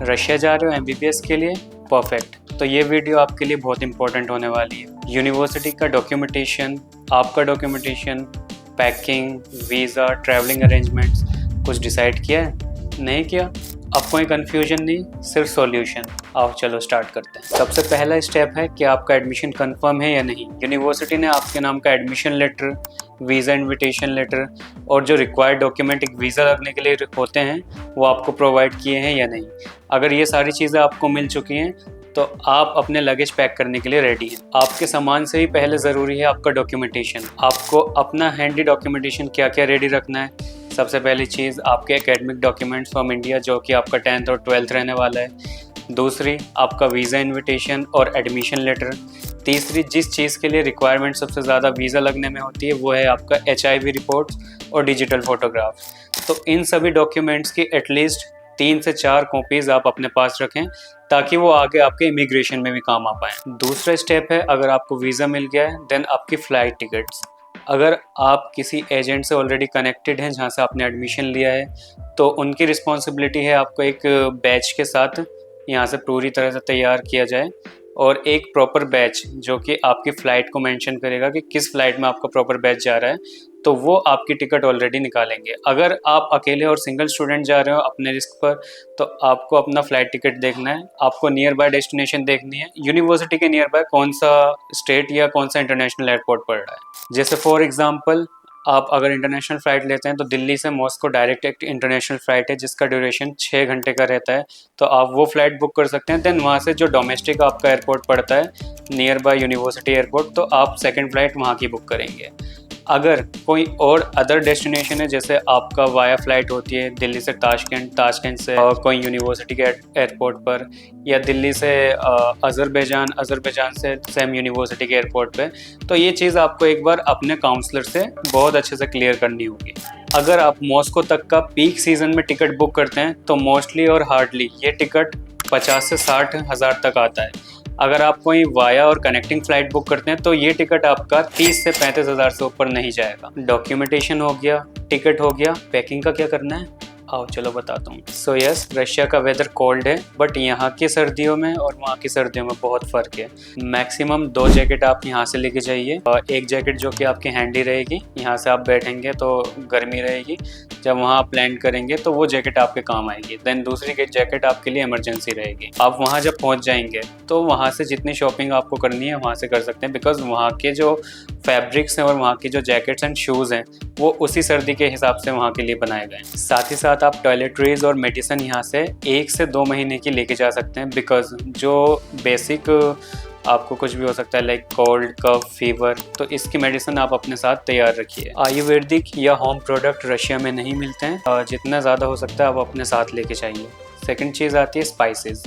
Russia जा रहे हो एमबीबीएस के लिए? परफेक्ट। तो ये वीडियो आपके लिए बहुत इंपॉर्टेंट होने वाली है। यूनिवर्सिटी का डॉक्यूमेंटेशन, आपका documentation, packing, visa, travelling arrangements कुछ डिसाइड किया है? नहीं किया? अब कोई कन्फ्यूजन नहीं, सिर्फ सॉल्यूशन। आओ चलो स्टार्ट करते हैं। सबसे पहला स्टेप है कि आपका एडमिशन कंफर्म है या नहीं। यूनिवर्सिटी ने आपके नाम का admission letter, visa invitation letter और जो रिक्वायर्ड डॉक्यूमेंट एक वीज़ा लगने के लिए होते हैं वो आपको प्रोवाइड किए हैं या नहीं। अगर ये सारी चीज़ें आपको मिल चुकी हैं तो आप अपने लगेज पैक करने के लिए रेडी हैं। आपके सामान से ही पहले ज़रूरी है आपका डॉक्यूमेंटेशन। आपको अपना हैंडी डॉक्यूमेंटेशन क्या क्या रेडी रखना है। सबसे पहली चीज़ आपके एकेडमिक डॉक्यूमेंट्स फ्रॉम इंडिया जो कि आपका 10th और 12th रहने वाला है। दूसरी आपका वीज़ा इनविटेशन और एडमिशन लेटर। तीसरी जिस चीज़ के लिए रिक्वायरमेंट सबसे ज़्यादा वीज़ा लगने में होती है वो है आपका HIV रिपोर्ट्स और डिजिटल फोटोग्राफ। तो इन सभी डॉक्यूमेंट्स की एटलीस्ट 3 से 4 कॉपीज़ आप अपने पास रखें ताकि वो आगे आपके इमिग्रेशन में भी काम आ पाएँ। दूसरा स्टेप है, अगर आपको वीज़ा मिल गया है देन आपकी फ़्लाइट टिकट्स। अगर आप किसी एजेंट से ऑलरेडी कनेक्टेड हैं जहाँ से आपने एडमिशन लिया है तो उनकी रिस्पॉन्सिबिलिटी है आपको एक बैच के साथ यहाँ से पूरी तरह से तैयार किया जाए और एक प्रॉपर बैच जो कि आपकी फ़्लाइट को मेंशन करेगा कि किस फ़्लाइट में आपका प्रॉपर बैच जा रहा है, तो वो आपकी टिकट ऑलरेडी निकालेंगे। अगर आप अकेले और सिंगल स्टूडेंट जा रहे हो अपने रिस्क पर तो आपको अपना फ़्लाइट टिकट देखना है, आपको नियर बाय डेस्टिनेशन देखनी है, यूनिवर्सिटी के नियर बाय कौन सा स्टेट या कौन सा इंटरनेशनल एयरपोर्ट पड़ रहा है। जैसे फॉर एग्ज़ाम्पल आप अगर इंटरनेशनल फ़्लाइट लेते हैं तो दिल्ली से मॉस्को डायरेक्ट एक इंटरनेशनल फ़्लाइट है जिसका ड्यूरेशन 6 घंटे का रहता है, तो आप वो फ़्लाइट बुक कर सकते हैं। देन वहाँ से जो डोमेस्टिक आपका एयरपोर्ट पड़ता है नियर बाय यूनिवर्सिटी एयरपोर्ट, तो आप सेकंड फ़्लाइट वहाँ की बुक करेंगे। अगर कोई और अदर डेस्टिनेशन है जैसे आपका वाया फ़्लाइट होती है दिल्ली से ताशकंद, ताशकंद से कोई यूनिवर्सिटी के एयरपोर्ट पर, या दिल्ली से अज़रबैजान, अज़रबैजान से सेम यूनिवर्सिटी के एयरपोर्ट पे, तो ये चीज़ आपको एक बार अपने काउंसलर से बहुत अच्छे से क्लियर करनी होगी। अगर आप मॉस्को तक का पीक सीज़न में टिकट बुक करते हैं तो मोस्टली और हार्डली ये टिकट 50 से 60 हज़ार तक आता है। अगर आप कोई वाया और कनेक्टिंग फ़्लाइट बुक करते हैं तो ये टिकट आपका 30 से 35 हज़ार से ऊपर नहीं जाएगा। डॉक्यूमेंटेशन हो गया, टिकट हो गया, पैकिंग का क्या करना है आओ चलो बताता हूँ। सो यस, रशिया का वेदर कोल्ड है बट यहाँ की सर्दियों में और वहाँ की सर्दियों में बहुत फ़र्क है। मैक्सिमम 2 जैकेट आप यहाँ से लेके जाइए। एक जैकेट जो कि आपकी हैंडी रहेगी, यहाँ से आप बैठेंगे तो गर्मी रहेगी, जब वहाँ आप लैंड करेंगे तो वो जैकेट आपके काम आएगी। देन दूसरी जैकेट आपके लिए इमरजेंसी रहेगी। आप वहाँ जब पहुँच जाएंगे तो वहाँ से जितनी शॉपिंग आपको करनी है वहाँ से कर सकते हैं, बिकॉज वहाँ के जो फैब्रिक्स हैं और वहाँ की जो जैकेट्स एंड शूज़ हैं वो उसी सर्दी के हिसाब से वहाँ के लिए बनाए गए हैं। साथ ही साथ आप टॉयलेटरीज और मेडिसिन यहाँ से 1 से 2 महीने की लेके जा सकते हैं, बिकॉज जो बेसिक आपको कुछ भी हो सकता है लाइक कोल्ड, कफ, फीवर, तो इसकी मेडिसिन आप अपने साथ तैयार रखिए। आयुर्वेदिक या होम प्रोडक्ट रशिया में नहीं मिलते हैं, जितना ज़्यादा हो सकता है आप अपने साथ लेके जाइए। सेकंड चीज़ आती है स्पाइसेस।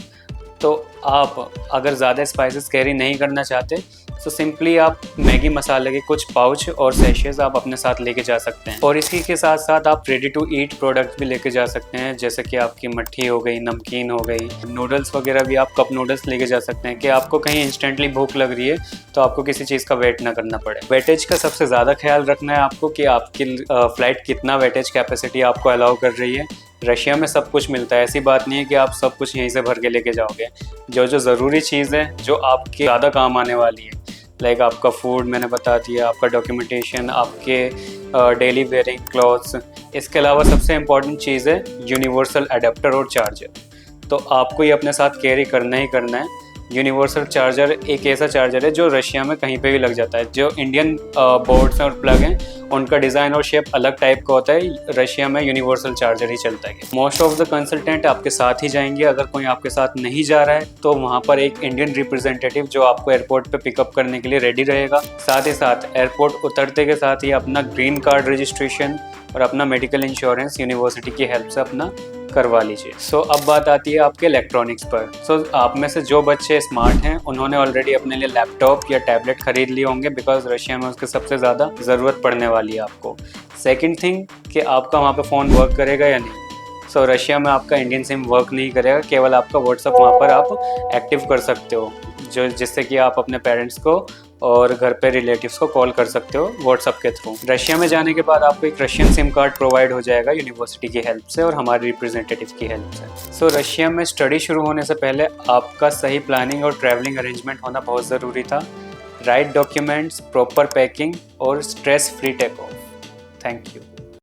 तो आप अगर ज़्यादा स्पाइसेस कैरी नहीं करना चाहते तो सिंपली आप मैगी मसाले के कुछ पाउच और सैशेज आप अपने साथ लेके जा सकते हैं। और इसी के साथ साथ आप रेडी टू ईट प्रोडक्ट भी लेके जा सकते हैं, जैसे कि आपकी मट्ठी हो गई, नमकीन हो गई, नूडल्स वगैरह भी आप कप नूडल्स लेके जा सकते हैं कि आपको कहीं इंस्टेंटली भूख लग रही है तो आपको किसी चीज़ का वेट ना करना पड़े। वेटेज का सबसे ज़्यादा ख्याल रखना है आपको कि आपकी फ़्लाइट कितना वेटेज कैपेसिटी आपको अलाउ कर रही है। रशिया में सब कुछ मिलता है, ऐसी बात नहीं है कि आप सब कुछ यहीं से भर के लेके जाओगे। जो जो ज़रूरी चीज़ है जो आपके ज़्यादा काम आने वाली है, लाइक आपका फूड मैंने बता दिया, आपका डॉक्यूमेंटेशन, आपके डेली वेयरिंग क्लॉथ्स, इसके अलावा सबसे इम्पॉर्टेंट चीज़ है यूनिवर्सल अडेप्टर और चार्जर। तो आपको ये अपने साथ कैरी करना ही करना है। यूनिवर्सल चार्जर एक ऐसा चार्जर है जो रशिया में कहीं पे भी लग जाता है। जो इंडियन बोर्ड्स हैं और प्लग हैं उनका डिज़ाइन और शेप अलग टाइप का होता है, रशिया में यूनिवर्सल चार्जर ही चलता है। मोस्ट ऑफ द कंसल्टेंट आपके साथ ही जाएंगे। अगर कोई आपके साथ नहीं जा रहा है तो वहाँ पर एक इंडियन रिप्रेजेंटेटिव जो आपको एयरपोर्ट पे पिकअप करने के लिए रेडी रहेगा। साथ ही साथ एयरपोर्ट उतरते के साथ ही अपना ग्रीन कार्ड रजिस्ट्रेशन और अपना मेडिकल इंश्योरेंस यूनिवर्सिटी की हेल्प से अपना करवा लीजिए। सो अब बात आती है आपके इलेक्ट्रॉनिक्स पर। सो आप में से जो बच्चे स्मार्ट हैं उन्होंने ऑलरेडी अपने लिए लैपटॉप या टैबलेट खरीद लिए होंगे, बिकॉज रशिया में उसकी सबसे ज़्यादा ज़रूरत पड़ने वाली है आपको। सेकंड थिंग कि आपका वहाँ पे फ़ोन वर्क करेगा या नहीं। सो रशिया में आपका इंडियन सिम वर्क नहीं करेगा, केवल आपका व्हाट्सअप वहाँ पर आप एक्टिव कर सकते हो, जो जिससे कि आप अपने पेरेंट्स को और घर पे रिलेटिव्स को कॉल कर सकते हो व्हाट्सएप के थ्रू। रशिया में जाने के बाद आपको एक रशियन सिम कार्ड प्रोवाइड हो जाएगा यूनिवर्सिटी की हेल्प से और हमारे रिप्रेजेंटेटिव की हेल्प से। सो रशिया में स्टडी शुरू होने से पहले आपका सही प्लानिंग और ट्रैवलिंग अरेंजमेंट होना बहुत ज़रूरी था। राइट डॉक्यूमेंट्स, प्रॉपर पैकिंग और stress free take off. Thank you.